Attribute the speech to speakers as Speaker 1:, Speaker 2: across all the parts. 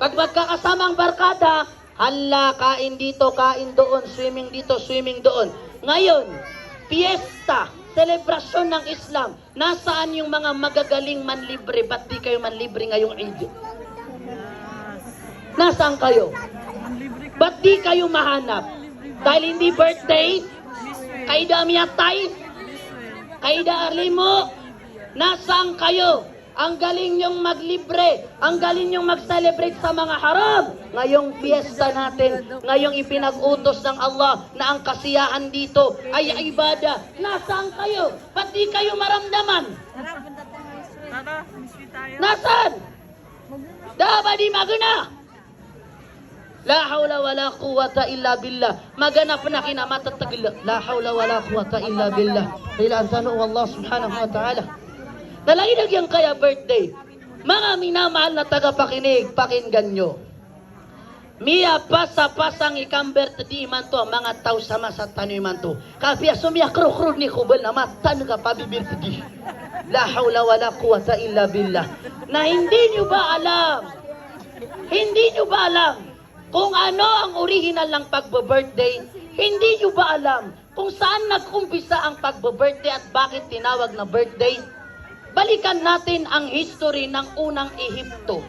Speaker 1: Pag magkakasamang barkada, hala, kain dito, kain doon, swimming doon. Ngayon, fiesta, selebrasyon ng Islam. Nasaan yung mga magagaling manlibre? Ba't di kayo manlibre ngayong Eid? Nasaan kayo? Ba't di kayo mahanap? Dahil hindi birthday? Kaida miyatay? Kaida arlimo? Nasaan kayo? Ang galing nyong maglibre, ang galing nyong mag-celebrate sa mga haram. Ngayong fiesta natin, ngayong ipinag-utos ng Allah na ang kasiyahan dito ay ibada. Nasaan kayo? Ba't di kayo maramdaman? Nasaan? Dapat di magana. La hawla wala quwwata illa billah. Maganap na kinamatatagil. La hawla wala quwwata illa billah. Ila antanu Allah subhanahu wa ta'ala. Nalainag yan kaya birthday. Mga minamahal na tagapakinig, pakinggan nyo. Miya pasa-pasang ikamber tadi iman to, mga tao sama sa tanu iman to. Kapya sumiya kru-kru ni kubal na matan ka pabibir tadi. La hawla wala quwwata illa billah. Na hindi nyo ba alam kung ano ang original ng pagbe-birthday? Hindi nyo ba alam kung saan nag-umpisa ang pagbe-birthday at bakit tinawag na birthday? Balikan natin ang history ng unang Ehipto.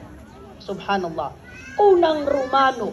Speaker 1: Subhanallah. Unang Romano.